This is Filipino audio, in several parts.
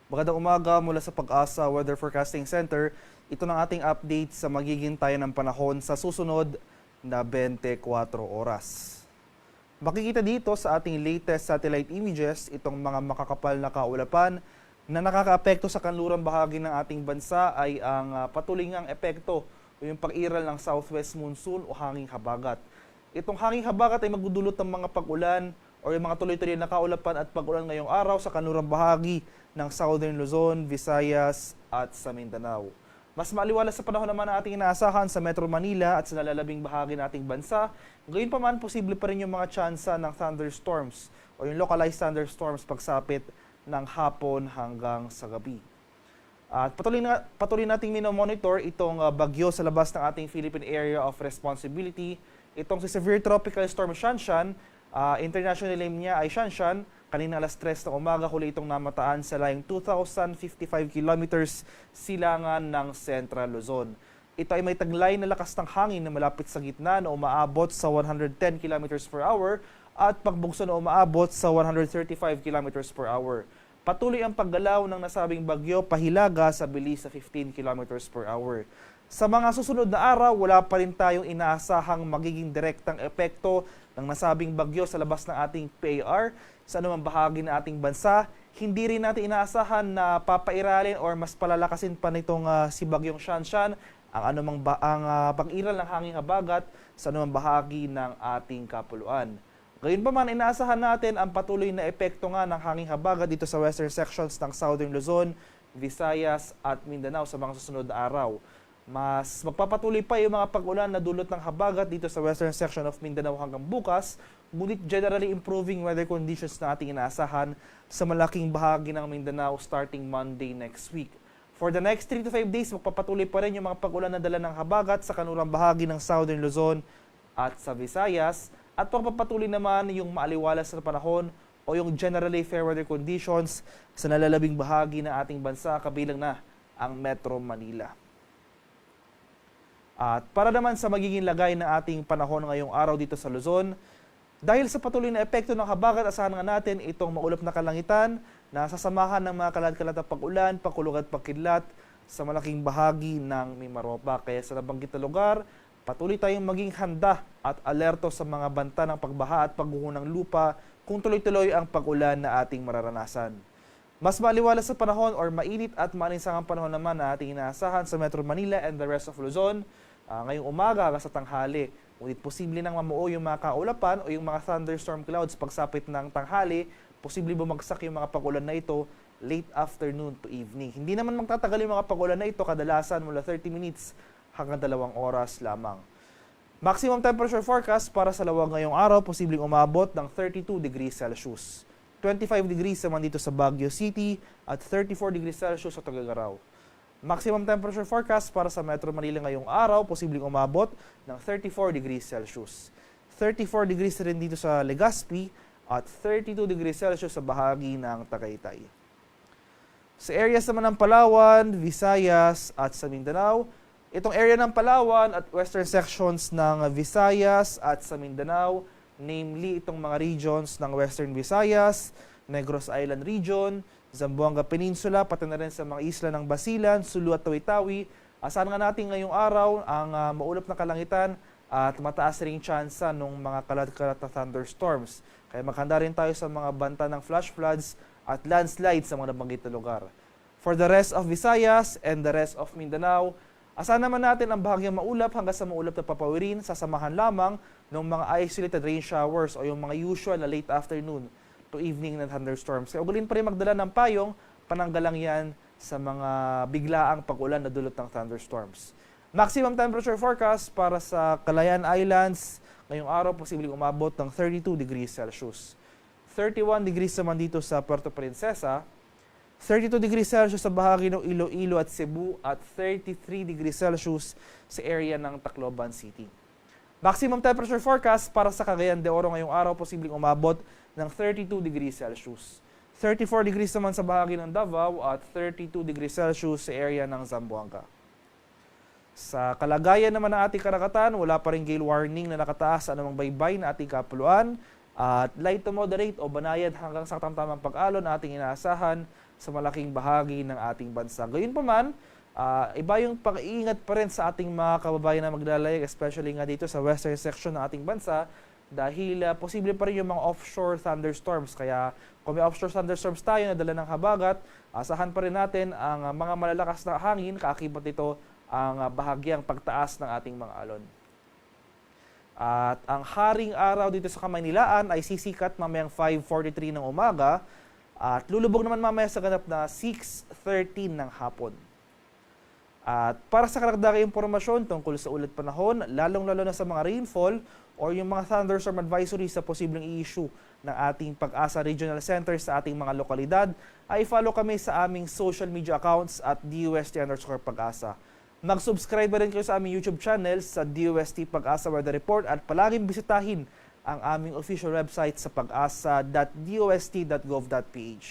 Magandang umaga mula sa Pag-asa Weather Forecasting Center. Ito ng ating update sa magiging tayo ng panahon sa susunod na 24 oras. Makikita dito sa ating latest satellite images itong mga makakapal na kaulapan na nakakaapekto sa kanlurang bahagi ng ating bansa ay ang patuloy ngang epekto o yung pag-iral ng southwest monsoon o hanging habagat. Itong hanging habagat ay magdudulot ng mga pag-ulan o yung mga tuloy-tuloy na kaulapan at pag-ulan ngayong araw sa kanlurang bahagi ng Southern Luzon, Visayas at sa Mindanao. Mas maaliwalas sa panahon naman na ating inaasahan sa Metro Manila at sa nalalabing bahagi ng ating bansa. Gayon pa man, posible pa rin yung mga tsansa ng thunderstorms o yung localized thunderstorms pagsapit ng hapon hanggang sa gabi. At patuloy nating minomonitor itong bagyo sa labas ng ating Philippine Area of Responsibility. Itong si Severe Tropical Storm Shanshan, international name niya ay Shanshan. Kanina alas 3 ng umaga, huli itong namataan sa layong 2,055 kilometers silangan ng Central Luzon. Ito ay may taglay na lakas ng hangin na malapit sa gitna na umaabot sa 110 kilometers per hour at pagbugso na umaabot sa 135 kilometers per hour. Patuloy ang paggalaw ng nasabing bagyo pahilaga sa bilis sa 15 kilometers per hour. Sa mga susunod na araw, wala pa rin tayong inaasahang magiging direktang epekto ng nasabing bagyo sa labas ng ating PAR sa anumang bahagi ng ating bansa. Hindi rin natin inaasahan na papairalin or mas palalakasin pa nitong si Bagyong Shanshan ang pag-iral ng hanging habagat sa anumang bahagi ng ating kapuluan. Gayon pa man, inaasahan natin ang patuloy na epekto nga ng hanging habagat dito sa western sections ng Southern Luzon, Visayas at Mindanao sa mga susunod na araw. Mas magpapatuloy pa yung mga pag-ulan na dulot ng habagat dito sa western section of Mindanao hanggang bukas, ngunit generally improving weather conditions na ating inaasahan sa malaking bahagi ng Mindanao starting Monday next week. For the next 3 to 5 days, magpapatuloy pa rin yung mga pag-ulan na dala ng habagat sa kanurang bahagi ng Southern Luzon at sa Visayas, at magpapatuloy naman yung maaliwalas na panahon o yung generally fair weather conditions sa nalalabing bahagi ng ating bansa, kabilang na ang Metro Manila. At para naman sa magiging lagay ng ating panahon ngayong araw dito sa Luzon, dahil sa patuloy na epekto ng habagat, asahan nga natin itong maulap na kalangitan na sasamahan ng mga kalat-kalat na pag-ulan, pakulog at pagkidlat sa malaking bahagi ng Mimaropa. Kaya sa nabanggit na lugar, patuloy tayong maging handa at alerto sa mga banta ng pagbaha at pagguho ng lupa kung tuloy-tuloy ang pag-ulan na ating mararanasan. Mas maliwalas sa panahon or mainit at maalinsangang panahon naman na ating inaasahan sa Metro Manila and the rest of Luzon ngayong umaga sa tanghali. Ngunit posible nang mamuo yung mga kaulapan o yung mga thunderstorm clouds pagsapit ng tanghali. Posible bumagsak yung mga pag-ulan na ito late afternoon to evening. Hindi naman magtatagal yung mga pag-ulan na ito, kadalasan mula 30 minutes hanggang 2 oras lamang. Maximum temperature forecast para sa Lawag ngayong araw, posibleng umabot ng 32 degrees Celsius. 25 degrees naman dito sa Baguio City at 34 degrees Celsius sa Tuguegarao. Maximum temperature forecast para sa Metro Manila ngayong araw, posibleng umabot ng 34 degrees Celsius. 34 degrees rin dito sa Legazpi at 32 degrees Celsius sa bahagi ng Tagaytay. Sa areas naman ng Palawan, Visayas at sa Mindanao, itong area ng Palawan at western sections ng Visayas at sa Mindanao, namely itong mga regions ng Western Visayas, Negros Island Region, Zamboanga Peninsula, pati na rin sa mga isla ng Basilan, Sulu at Tawi-Tawi. Asahan nga natin ngayong araw ang maulap na kalangitan at mataas ring tsansa ng mga kalat-kalat na thunderstorms. Kaya maghanda rin tayo sa mga banta ng flash floods at landslides sa mga nabanggit na lugar. For the rest of Visayas and the rest of Mindanao, asahan naman natin ang bahagyang maulap hanggang sa maulap na papawirin, sasamahan lamang ng mga isolated rain showers o yung mga usual na late afternoon to evening na thunderstorms. Kaya ugaliin pa rin magdala ng payong, pananggalang yan sa mga biglaang pag-ulan na dulot ng thunderstorms. Maximum temperature forecast para sa Calayan Islands, ngayong araw posibleng umabot ng 32 degrees Celsius. 31 degrees naman dito sa Puerto Princesa, 32 degrees Celsius sa bahagi ng Iloilo at Cebu at 33 degrees Celsius sa area ng Tacloban City. Maximum temperature forecast para sa Cagayan de Oro ngayong araw, posibleng umabot ng 32 degrees Celsius. 34 degrees naman sa bahagi ng Davao at 32 degrees Celsius sa area ng Zamboanga. Sa kalagayan naman ng ating karagatan, wala pa rin gale warning na nakataas sa anumang baybay na ating kapuluan at light to moderate o banayad hanggang sa tamtamang pag-alon na ating inaasahan sa malaking bahagi ng ating bansa. Gayunpaman, iba yung pag-iingat pa rin sa ating mga kababayan na maglalayag, especially nga dito sa western section ng ating bansa, dahil posible pa rin yung mga offshore thunderstorms. Kaya kung may offshore thunderstorms tayo na dala ng habagat, asahan pa rin natin ang mga malalakas na hangin, kaakibat nito ang bahagyang pagtaas ng ating mga alon. At ang haring araw dito sa Kamaynilaan ay sisikat mamayang 5:43 ng umaga at lulubog naman mamaya sa ganap na 6:13 ng hapon. At para sa karagdagang impormasyon tungkol sa ulat panahon, lalong-lalo na sa mga rainfall or yung mga thunderstorm advisory sa posibleng i-issue ng ating Pag-asa Regional Center sa ating mga lokalidad, ay follow kami sa aming social media accounts at DUST_Pag-asa. Mag-subscribe rin kayo sa aming YouTube channel sa DUST Pag-asa Weather Report at palaging bisitahin ang aming official website sa pag-asa.dost.gov.ph.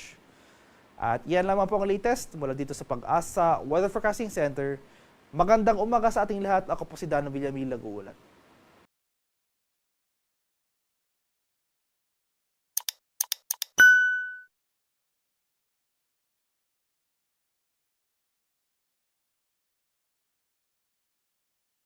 At yan lamang po ang latest mula dito sa Pag-asa Weather Forecasting Center. Magandang umaga sa ating lahat. Ako po si Dano Villamil, nag-uulat.